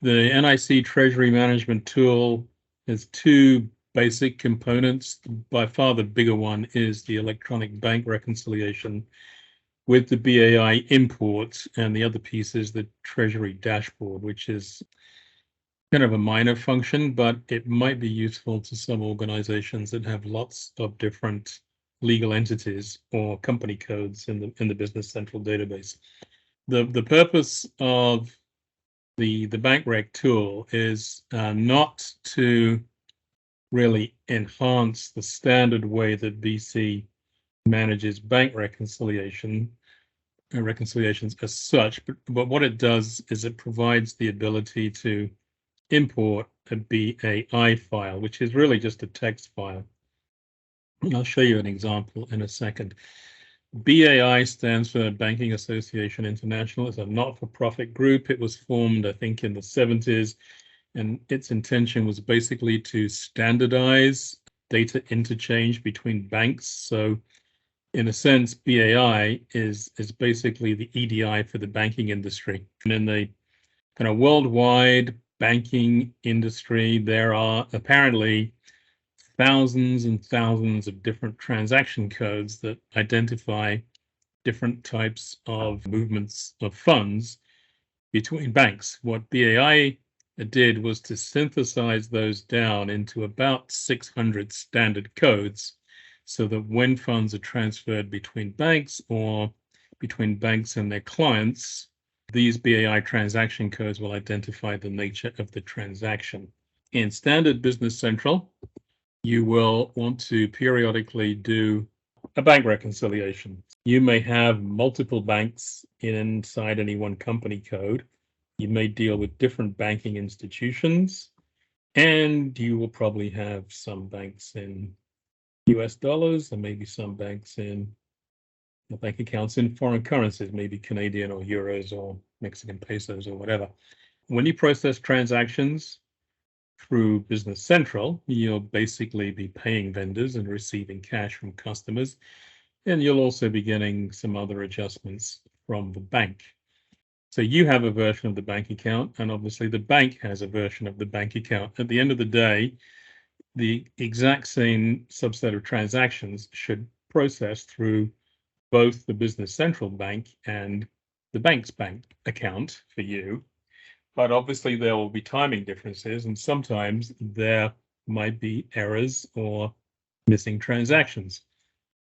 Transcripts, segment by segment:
The NIC Treasury Management tool has two basic components. By far the bigger one is the electronic bank reconciliation with the BAI imports, and the other piece is the Treasury Dashboard, which is kind of a minor function, but it might be useful to some organizations that have lots of different legal entities or company codes in the Business Central database. The purpose of the Bank Rec tool is not to really enhance the standard way that BC manages bank reconciliations as such, but what it does is it provides the ability to import a BAI file, which is really just a text file. I'll show you an example in a second. BAI stands for Banking Association International. It's a not-for-profit group. It was formed, I think, in the 70s, and its intention was basically to standardize data interchange between banks. So in a sense, BAI is basically the EDI for the banking industry. And in the kind of worldwide banking industry, there are apparently thousands and thousands of different transaction codes that identify different types of movements of funds between banks. What BAI did was to synthesize those down into about 600 standard codes so that when funds are transferred between banks or between banks and their clients, these BAI transaction codes will identify the nature of the transaction. In standard Business Central, you will want to periodically do a bank reconciliation. You may have multiple banks inside any one company code. You may deal with different banking institutions, and you will probably have some banks in US dollars and maybe some banks in bank accounts in foreign currencies, maybe Canadian or euros or Mexican pesos or whatever. When you process transactions through Business Central, you'll basically be paying vendors and receiving cash from customers, and you'll also be getting some other adjustments from the bank. So you have a version of the bank account, and obviously the bank has a version of the bank account. At the end of the day, the exact same subset of transactions should process through both the Business Central bank and the bank's bank account for you. But obviously there will be timing differences, and sometimes there might be errors or missing transactions.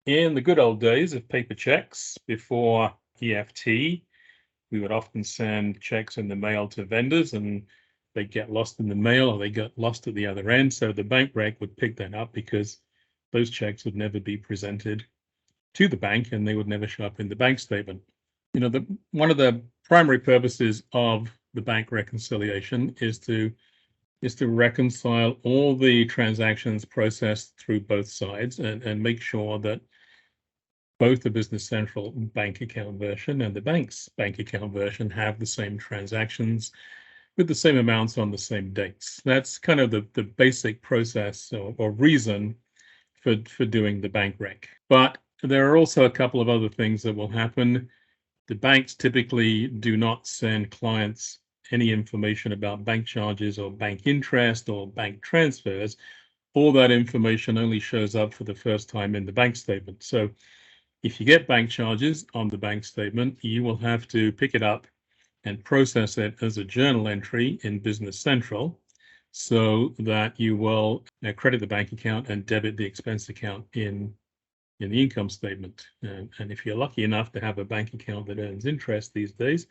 In the good old days of paper checks before EFT, we would often send checks in the mail to vendors, and they get lost in the mail or they got lost at the other end. So the bank rec would pick that up because those checks would never be presented to the bank and they would never show up in the bank statement. You know, one of the primary purposes of the bank reconciliation is to reconcile all the transactions processed through both sides and make sure that both the Business Central bank account version and the bank's bank account version have the same transactions with the same amounts on the same dates. That's kind of the basic process or reason for doing the bank rec. But there are also a couple of other things that will happen. The banks typically do not send clients any information about bank charges or bank interest or bank transfers. All that information only shows up for the first time in the bank statement. So if you get bank charges on the bank statement, you will have to pick it up and process it as a journal entry in Business Central so that you will credit the bank account and debit the expense account in the income statement. And if you're lucky enough to have a bank account that earns interest these days,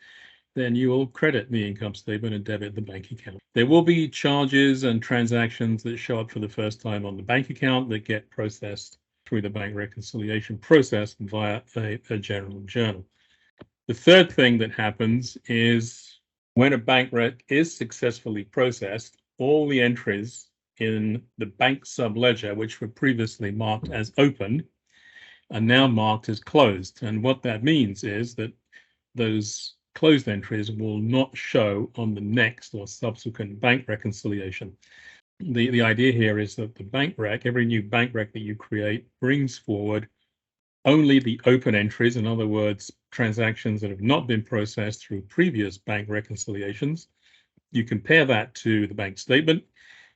then you will credit the income statement and debit the bank account. There will be charges and transactions that show up for the first time on the bank account that get processed through the bank reconciliation process via a general journal. The third thing that happens is when a bank rec is successfully processed, all the entries in the bank subledger, which were previously marked as open, are now marked as closed. And what that means is that those closed entries will not show on the next or subsequent bank reconciliation. The idea here is that the bank rec, every new bank rec that you create, brings forward only the open entries, in other words, transactions that have not been processed through previous bank reconciliations, You compare that to the bank statement.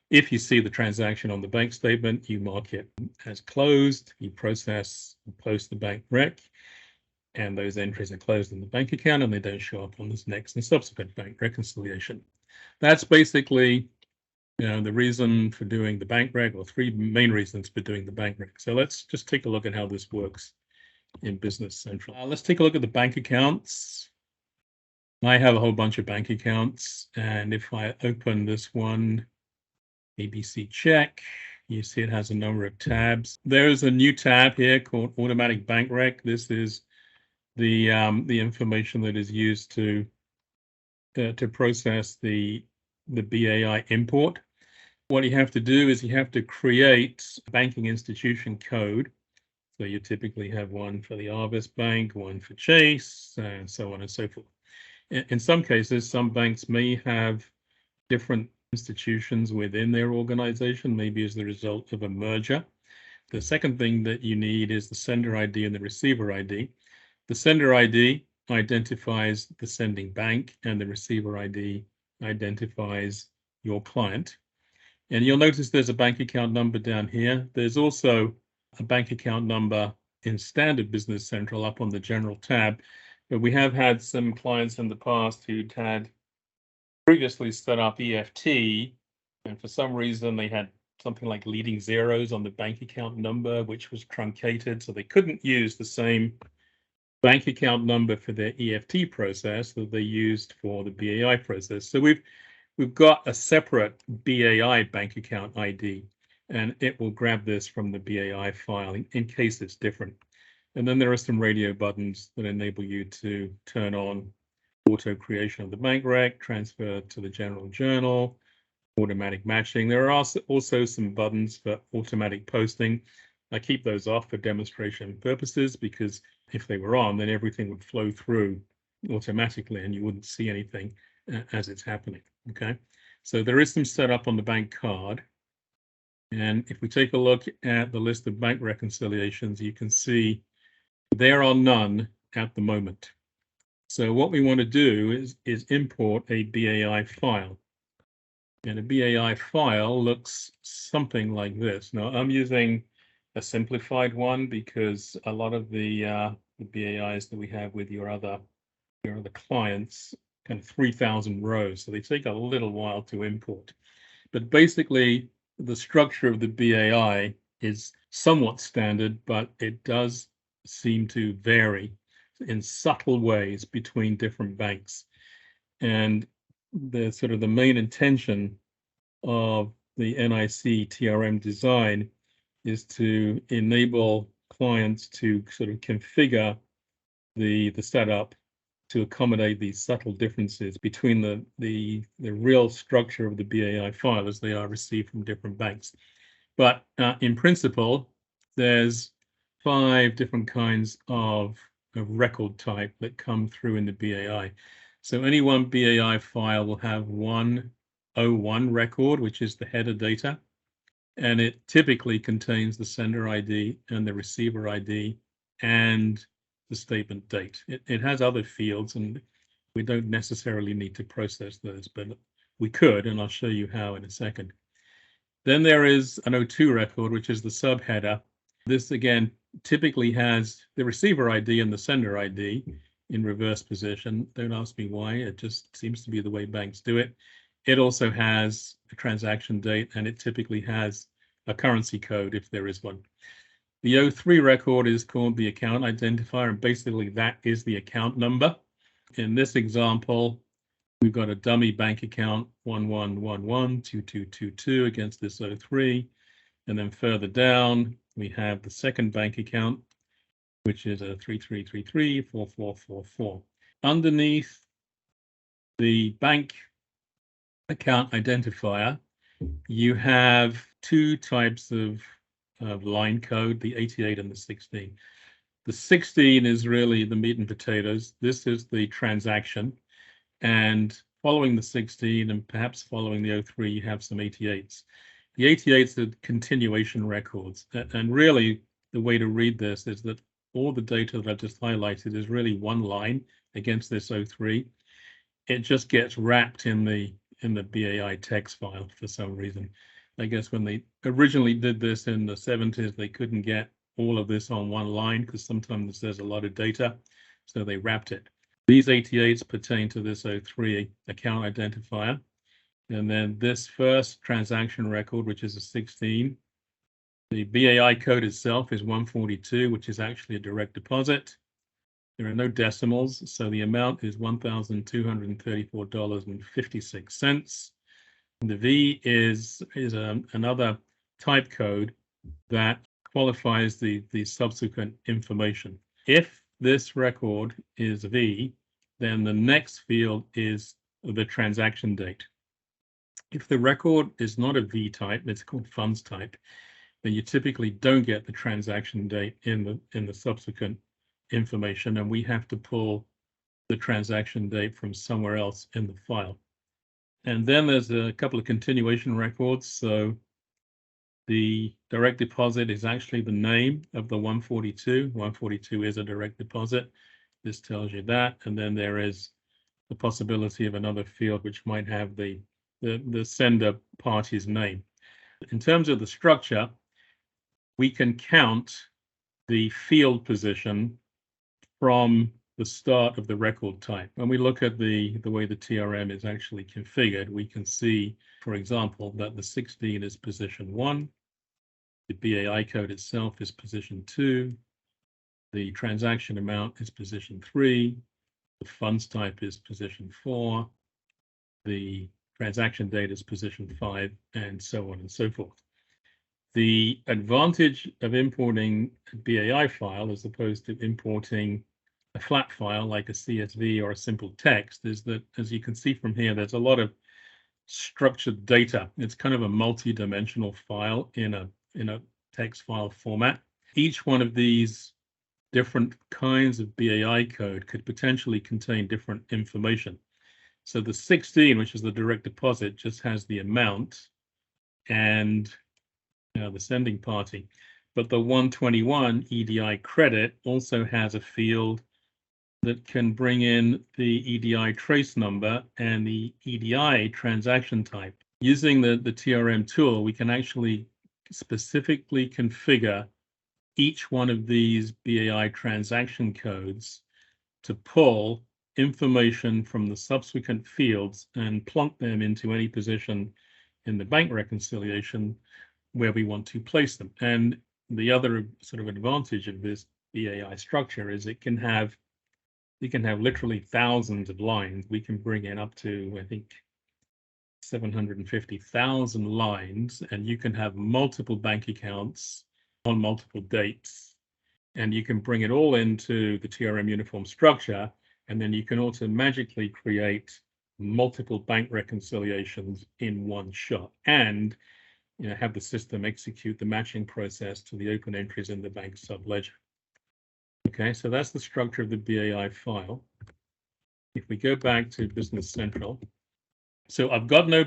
If you see the transaction on the bank statement, you mark it as closed, you process and post the bank rec, and those entries are closed in the bank account and they don't show up on this next and subsequent bank reconciliation. That's basically the reason for doing the bank rec, or three main reasons for doing the bank rec. So let's just take a look at how this works in Business Central. Let's take a look at the bank accounts. I have a whole bunch of bank accounts, and if I open this one, ABC check, you see it has a number of tabs. There's a new tab here called Automatic Bank Rec. This is the information that is used to process the BAI import. What you have to do is you have to create a banking institution code. So you typically have one for the Arvis Bank, one for Chase, and so on and so forth. In some cases, some banks may have different institutions within their organization, maybe as the result of a merger. The second thing that you need is the sender ID and the receiver ID. The sender ID identifies the sending bank, and the receiver ID identifies your client. And you'll notice there's a bank account number down here. There's also a bank account number in Standard Business Central up on the General tab. But we have had some clients in the past who'd had previously set up EFT, and for some reason they had something like leading zeros on the bank account number, which was truncated, so they couldn't use the same bank account number for their EFT process that they used for the BAI process. So we've got a separate BAI bank account ID, and it will grab this from the BAI file in case it's different. And then there are some radio buttons that enable you to turn on auto creation of the bank rec, transfer to the general journal, automatic matching. There are also some buttons for automatic posting. I keep those off for demonstration purposes, because if they were on, then everything would flow through automatically and you wouldn't see anything as it's happening. Okay, so there is some setup on the bank card. And if we take a look at the list of bank reconciliations, you can see there are none at the moment. So what we want to do is import a BAI file. And a BAI file looks something like this. Now, I'm using a simplified one because a lot of the BAIs that we have with your other clients, kind of 3,000 rows, so they take a little while to import. But basically, the structure of the BAI is somewhat standard, but it does seem to vary in subtle ways between different banks. And the main intention of the NIC TRM design is to enable clients to sort of configure the setup to accommodate these subtle differences between the real structure of the BAI file as they are received from different banks. But in principle, there's 5 different kinds of record type that come through in the BAI. So any one BAI file will have 101 record, which is the header data, and it typically contains the sender ID and the receiver ID and the statement date. It has other fields, and we don't necessarily need to process those, but we could, and I'll show you how in a second. Then there is an 02 record, which is the subheader. This, again, typically has the receiver ID and the sender ID in reverse position. Don't ask me why. It just seems to be the way banks do it. It also has a transaction date, and it typically has a currency code if there is one. The 03 record is called the account identifier, and basically that is the account number. In this example, we've got a dummy bank account 11112222 against this 03. And then further down, we have the second bank account, which is a 33334444. Underneath the bank account identifier, you have 2 types of line code, the 88 and the 16. The 16 is really the meat and potatoes. This is the transaction. And following the 16 and perhaps following the 03, you have some 88s. The 88s are continuation records. And really, the way to read this is that all the data that I've just highlighted is really one line against this 03. It just gets wrapped in the the BAI text file for some reason. I guess when they originally did this in the 70s, they couldn't get all of this on one line because sometimes there's a lot of data, so they wrapped it. These 88s pertain to this 03 account identifier. And then this first transaction record, which is a 16, the BAI code itself is 142, which is actually a direct deposit. There are no decimals, so the amount is $1,234.56. The V is another type code that qualifies the subsequent information. If this record is V, then the next field is the transaction date. If the record is not a V type, it's called funds type, then you typically don't get the transaction date in the subsequent information, and we have to pull the transaction date from somewhere else in the file. And then there's a couple of continuation records. So the direct deposit is actually the name of the 142. 142 is a direct deposit. This tells you that. And then there is the possibility of another field which might have the sender party's name. In terms of the structure, we can count the field position from the start of the record type. When we look at the way the TRM is actually configured, we can see, for example, that the 16 is position 1, the BAI code itself is position 2, the transaction amount is position 3, the funds type is position 4, the transaction date is position 5, and so on and so forth. The advantage of importing a BAI file as opposed to importing a flat file like a CSV or a simple text is that, as you can see from here, there's a lot of structured data. It's kind of a multi-dimensional file in a text file format. Each one of these different kinds of BAI code could potentially contain different information. So the 16, which is the direct deposit, just has the amount and the sending party. But the 121 EDI credit also has a field that can bring in the EDI trace number and the EDI transaction type. Using the TRM tool, we can actually specifically configure each one of these BAI transaction codes to pull information from the subsequent fields and plunk them into any position in the bank reconciliation where we want to place them. And the other sort of advantage of this BAI structure is we can have literally thousands of lines. We can bring in up to, I think, 750,000 lines, and you can have multiple bank accounts on multiple dates, and you can bring it all into the TRM uniform structure, and then you can also magically create multiple bank reconciliations in one shot, and have the system execute the matching process to the open entries in the bank subledger. Okay, so that's the structure of the BAI file. If we go back to Business Central, so I've got no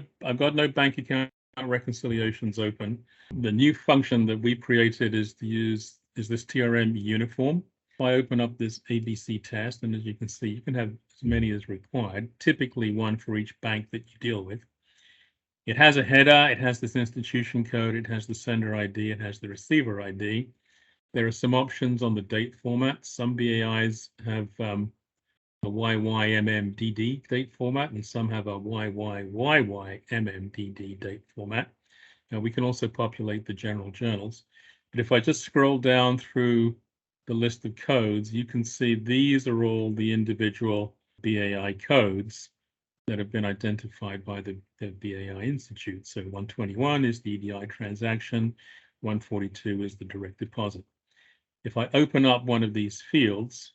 bank account reconciliations open. The new function that we created is this TRM uniform. If I open up this ABC test, and as you can see, you can have as many as required, typically one for each bank that you deal with. It has a header, it has this institution code, it has the sender ID, it has the receiver ID. There are some options on the date format. Some BAIs have a YYMMDD date format, and some have a YYYYMMDD date format. Now we can also populate the general journals. But if I just scroll down through the list of codes, you can see these are all the individual BAI codes that have been identified by the BAI Institute. So 121 is the EDI transaction, 142 is the direct deposit. If I open up one of these fields,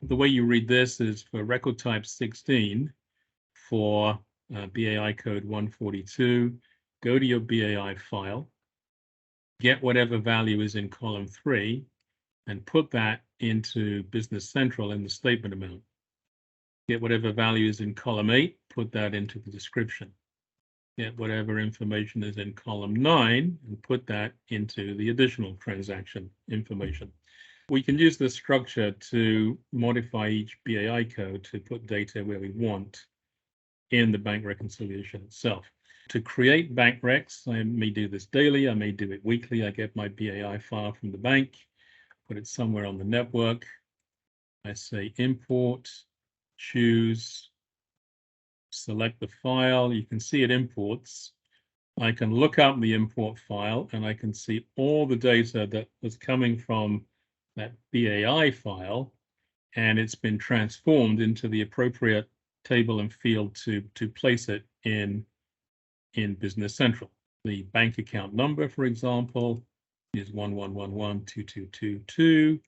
the way you read this is for record type 16 for BAI code 142, go to your BAI file, get whatever value is in column 3, and put that into Business Central in the statement amount. Get whatever value is in column 8, put that into the description. Get whatever information is in column 9 and put that into the additional transaction information. We can use this structure to modify each BAI code to put data where we want in the bank reconciliation itself. To create bank recs, I may do this daily, I may do it weekly. I get my BAI file from the bank, put it somewhere on the network. I say import, choose, select the file. You can see it imports. I can look up the import file and I can see all the data that was coming from that BAI file, and it's been transformed into the appropriate table and field to place it in Business Central. The bank account number, for example, is 11112222.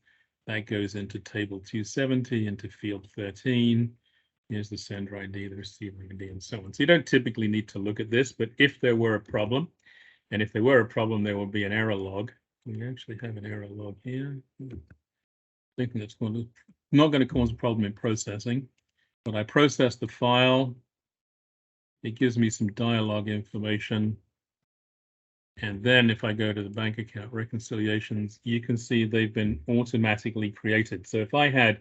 That goes into table 270 into field 13. Here's the sender ID, the receiver ID, and so on. So you don't typically need to look at this, but if there were a problem, and if there were a problem, there will be an error log. We actually have an error log here. I think that's not going to cause a problem in processing, but I process the file. It gives me some dialog information. And then if I go to the bank account reconciliations, you can see they've been automatically created. So if I had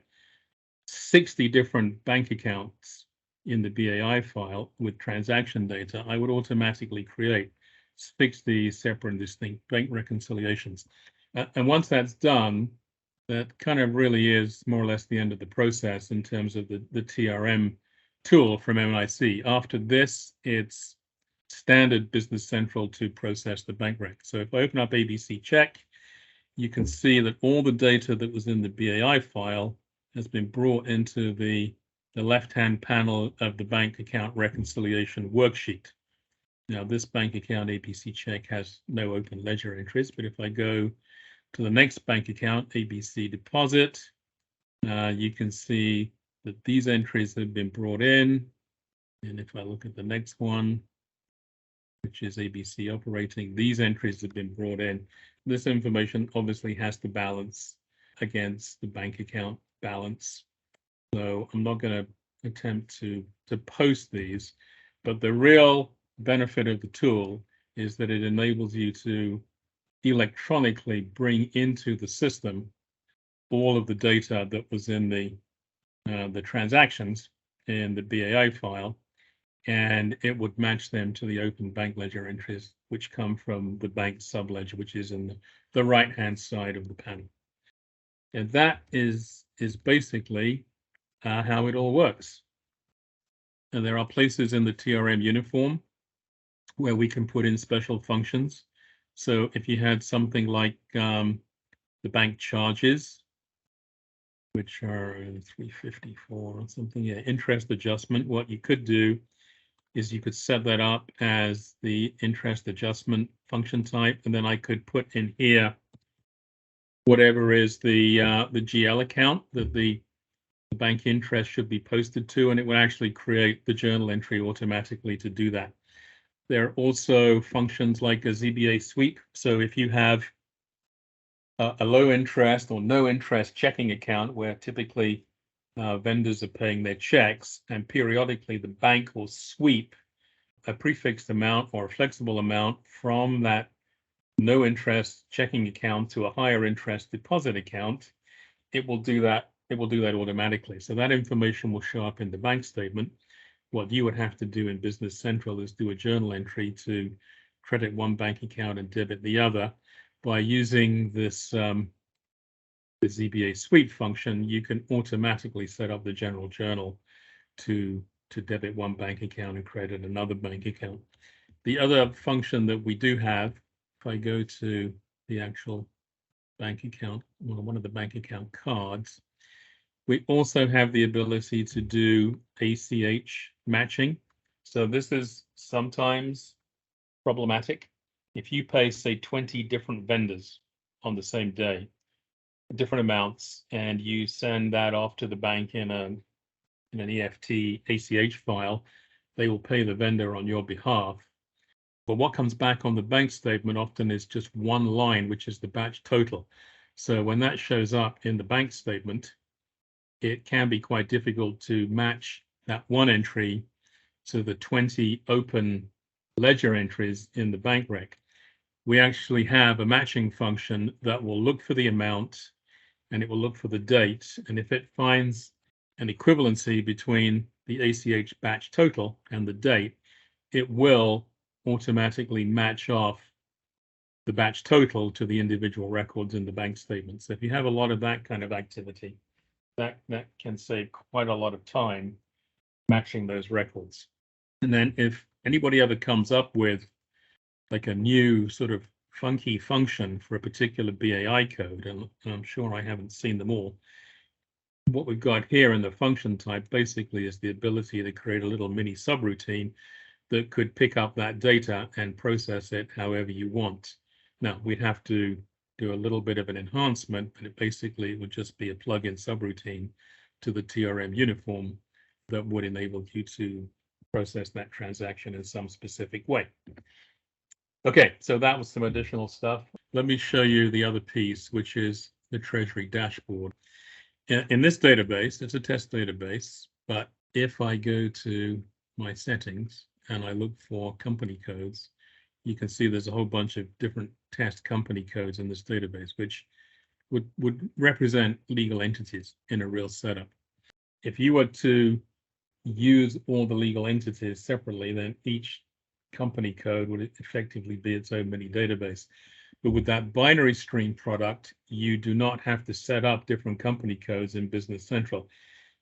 60 different bank accounts in the BAI file with transaction data, I would automatically create 60 separate and distinct bank reconciliations. And once that's done, that kind of really is more or less the end of the process in terms of the TRM tool from NIC. After this, it's standard Business Central to process the bank rec. So if I open up ABC Check, you can see that all the data that was in the BAI file has been brought into the left-hand panel of the bank account reconciliation worksheet. Now, this bank account ABC Check has no open ledger entries, but if I go to the next bank account, ABC Deposit, you can see that these entries have been brought in. And if I look at the next one, which is ABC Operating, these entries have been brought in. This information obviously has to balance against the bank account balance. So I'm not going to attempt to post these, but the real benefit of the tool is that it enables you to electronically bring into the system all of the data that was in the transactions in the BAI file, and it would match them to the open bank ledger entries, which come from the bank subledger, which is in the right-hand side of the panel. And that is basically how it all works. And there are places in the TRM uniform where we can put in special functions. So if you had something like the bank charges, which are 354 or something, yeah, interest adjustment, what you could do is you could set that up as the interest adjustment function type, and then I could put in here whatever is the GL account that the bank interest should be posted to, and it would actually create the journal entry automatically to do that. There are also functions like a ZBA sweep. So if you have a low interest or no interest checking account where typically vendors are paying their checks, and periodically the bank will sweep a prefixed amount or a flexible amount from that no interest checking account to a higher interest deposit account, it will do that. It will do that automatically. So that information will show up in the bank statement. What you would have to do in Business Central is do a journal entry to credit one bank account and debit the other. By using this the ZBA sweep function, you can automatically set up the general journal to debit one bank account and credit another bank account. The other function that we do have, if I go to the actual bank account, well, one of the bank account cards, we also have the ability to do ACH matching. So this is sometimes problematic. If you pay, say, 20 different vendors on the same day, different amounts, and you send that off to the bank in an EFT ACH file, they will pay the vendor on your behalf. But what comes back on the bank statement often is just one line, which is the batch total. So when that shows up in the bank statement, it can be quite difficult to match that one entry to the 20 open ledger entries in the bank rec. We actually have a matching function that will look for the amount and it will look for the date. And if it finds an equivalency between the ACH batch total and the date, it will automatically match off the batch total to the individual records in the bank statement. So if you have a lot of that kind of activity, that can save quite a lot of time matching those records. And then if anybody ever comes up with like a new sort of funky function for a particular BAI code, and I'm sure I haven't seen them all, what we've got here in the function type basically is the ability to create a little mini subroutine that could pick up that data and process it however you want. Now, we'd have to do a little bit of an enhancement, but it basically would just be a plug-in subroutine to the TRM uniform that would enable you to process that transaction in some specific way. Okay, so that was some additional stuff. Let me show you the other piece, which is the Treasury Dashboard. In this database, it's a test database, but if I go to my settings and I look for company codes, you can see there's a whole bunch of different test company codes in this database, which would represent legal entities in a real setup. If you were to use all the legal entities separately, then each company code would effectively be its own mini database. But with that binary stream product, you do not have to set up different company codes in Business Central.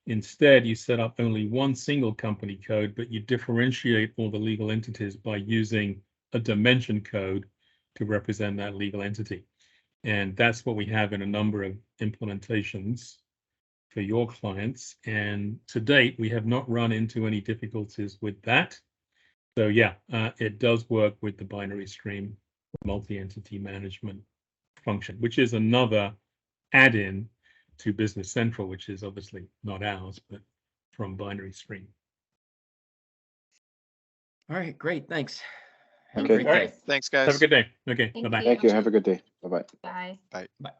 Instead, you set up only one single company code, but you differentiate all the legal entities by using a dimension code to represent that legal entity. And that's what we have in a number of implementations for your clients. And to date, we have not run into any difficulties with that. So yeah, it does work with the binary stream multi-entity management function, which is another add-in to Business Central, which is obviously not ours, but from binary stream. All right, great, thanks. Have Okay. a great day. Thanks, guys. Have a good day. Okay, Thank bye-bye. you. Have a good day. Bye-bye. Bye. Bye. Bye.